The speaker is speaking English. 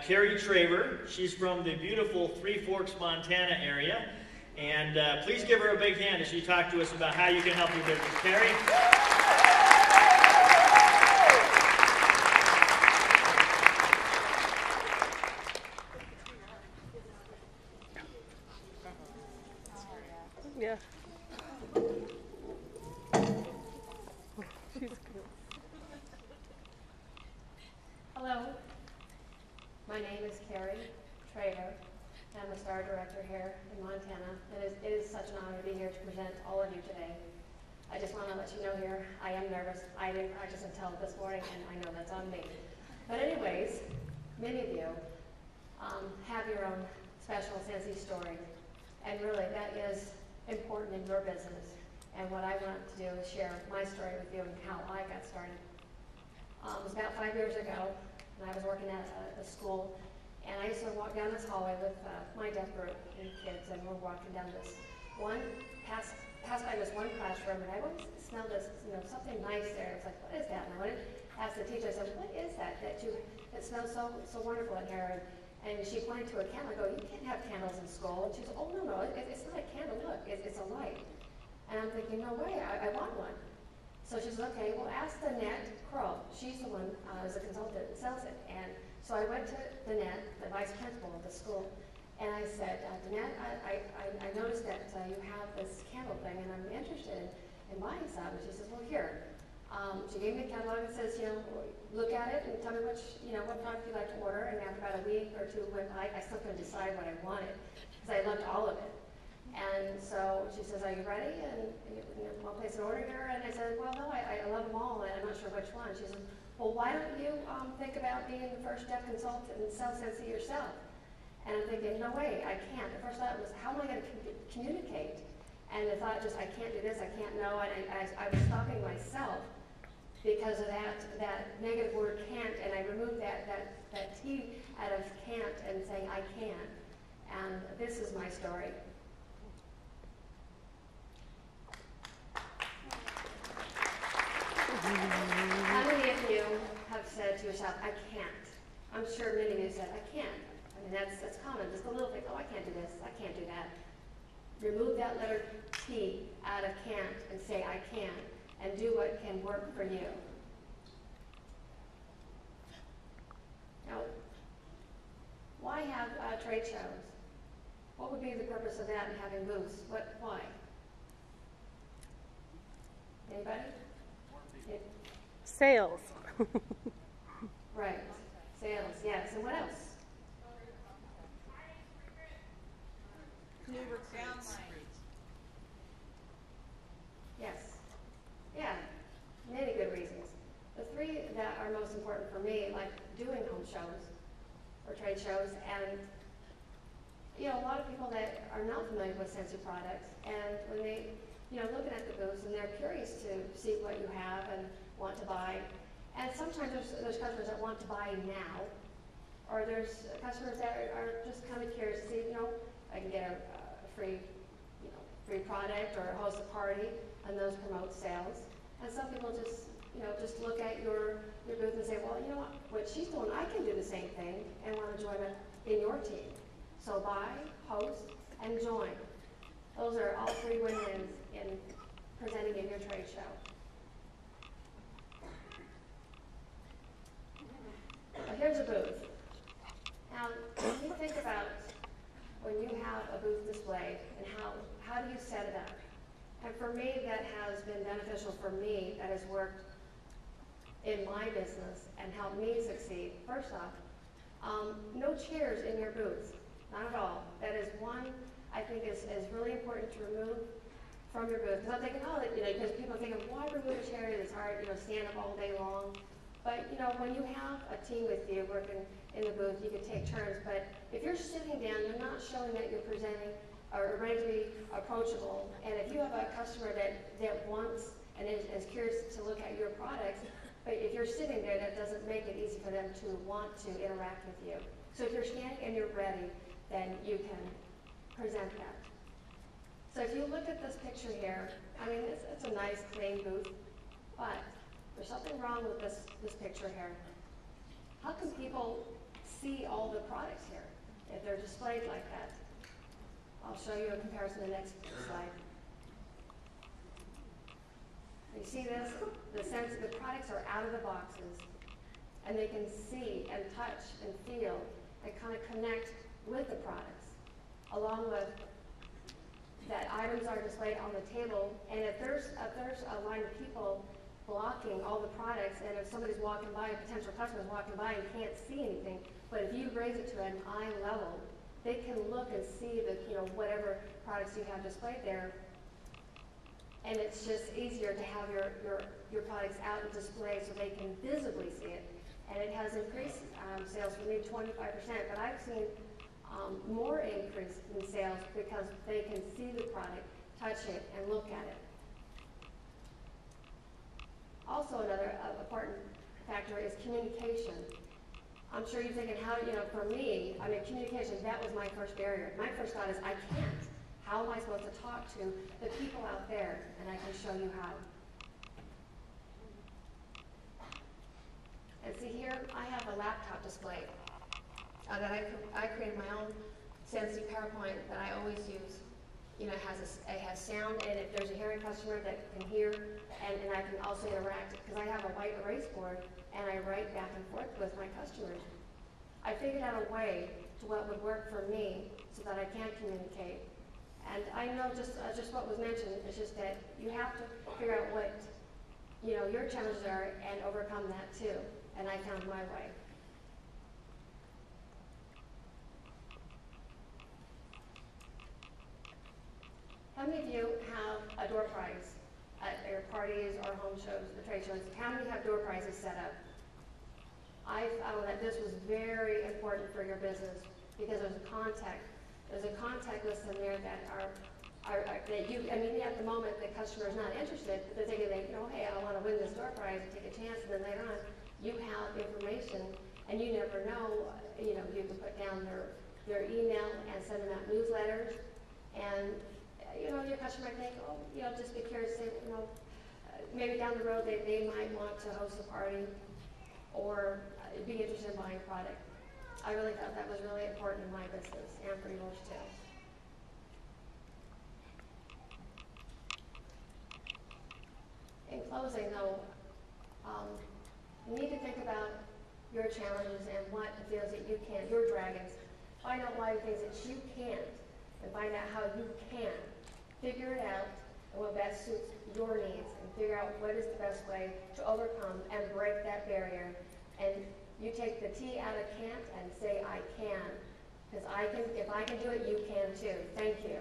Keri Traver. She's from the beautiful Three Forks, Montana area. And please give her a big hand as she talks to us about how you can help your business. Keri? Yeah. Hello, my name is Keri Traver. I'm a Star Director here in Montana. It is such an honor to be here to present to all of you today. I just want to let you know here, I am nervous. I didn't practice until this morning, and I know that's on me. But anyways, many of you have your own special Scentsy story, and really that is important in your business. And what I want to do is share my story with you and how I got started. It was about 5 years ago, and I was working at a school, and I used to walk down this hallway with my deaf group and kids, and we're walking down this one, pass by this one classroom, and I always smelled this, something nice there. It's like, what is that? And I went and asked the teacher, I said, what is that that smells so wonderful in here? And she pointed to a candle. I go, you can't have candles in school. And she said, oh, no, it's not a candle. Look, it's a light. And I'm thinking, no way, I want one. So she says, okay, well, ask Danette Crow. She's the one, as a consultant, that sells it. And so I went to Danette, the vice principal of the school, and I said, Danette, I noticed that you have this candle thing, and I'm interested in buying some. And she says, well, here. She gave me a catalog and says, look at it and tell me what product you'd like to order. And after about a week or two went by, I still couldn't decide what I wanted because I loved all of it. And so she says, are you ready? And I'll place an order here. And I said, well, no, I love them all, and I'm not sure which one. She said, well, why don't you think about being the first deaf consultant and sell Scentsy yourself? And I'm thinking, no way, I can't. The first thought was, how am I going to communicate? And the thought just, I can't do this, I can't know. And I was stopping myself because of that negative word can't, and I removed that T out of can't and saying I can. And this is my story. How many of you have said to yourself, I can't? I'm sure many of you said, I can't. I mean, that's common. Just a little thing, oh, I can't do this, I can't do that. Remove that letter T out of can't and say I can, and do what can work for you. Now, why have trade shows? What would be the purpose of that and having booths? Why? Anybody? Sales. Right. Sales, yes. And what else? Yes. Yeah. Many good reasons. The three that are most important for me, like doing home shows or trade shows, and a lot of people that are not familiar with Scentsy products, and when they, looking at the booths, and they're curious to see what you have and want to buy. And sometimes there's customers that want to buy now, or there's customers that are just kind of curious to see, I can get a free product or host a party, and those promote sales. And some people just look at your booth and say, well, you know what she's doing, I can do the same thing and want to join in your team. So buy, host, and join. Those are all three win-wins in presenting in your trade show. But here's a booth. Now, when you think about when you have a booth displayed and how do you set it up? And for me, that has been beneficial for me, that has worked in my business and helped me succeed. First off, no chairs in your booth, not at all. That is one I think is really important to remove from your booth. Because I'm thinking, because people think, why remove a chair? It's hard, stand up all day long. But when you have a team with you working in the booth, you can take turns. But if you're sitting down, you're not showing that you're presenting or ready to be approachable. And if you have a customer that wants and is curious to look at your products, but if you're sitting there, that doesn't make it easy for them to want to interact with you. So if you're standing and you're ready, then you can present that. So if you look at this picture here, it's a nice, clean booth, but there's something wrong with this picture here. How can people see all the products here if they're displayed like that. I'll show you a comparison in the next slide. You see this? The products are out of the boxes, and they can see and touch and feel and kind of connect with the products, along with that items are displayed on the table. And if there's a line of people blocking all the products, and if somebody's walking by, a potential customer's walking by and can't see anything, but if you raise it to an eye level, they can look and see the, whatever products you have displayed there. And it's just easier to have your products out and displayed so they can visibly see it. And it has increased sales for me 25%, but I've seen more increase in sales because they can see the product, touch it, and look at it. Also, another important factor is communication. I'm sure you're thinking, for me, communication, that was my first barrier. My first thought is, I can't. How am I supposed to talk to the people out there? And I can show you how. And see here, I have a laptop display that I created my own Sensi PowerPoint that I always use. It has sound, and if there's a hearing customer that can hear, and I can also interact, because I have a white erase board, and I write back and forth with my customers. I figured out a way to what would work for me so that I can communicate. And I know just what was mentioned, it's just that you have to figure out what, your challenges are and overcome that too. And I found my way. How many of you have a door prize at your parties or home shows or trade shows? How many have door prizes set up? I found that this was very important for your business because there's a contact list in there that that you, at the moment the customer is not interested, but they're thinking, hey, I want to win this door prize and take a chance, and then later on, you have information, and you never know, you can put down their email and send them out newsletters, and your customer might think, just be curious, maybe down the road they might want to host a party or be interested in buying a product. I really thought that was really important in my business and for yours too. In closing though, you need to think about your challenges and what it feels that you can, your dragons. Find out why things that you can't, and find out how you can. Figure it out and what best suits your needs, and figure out what is the best way to overcome and break that barrier. And you take the T out of can't and say I can. Because if I can do it, you can too. Thank you.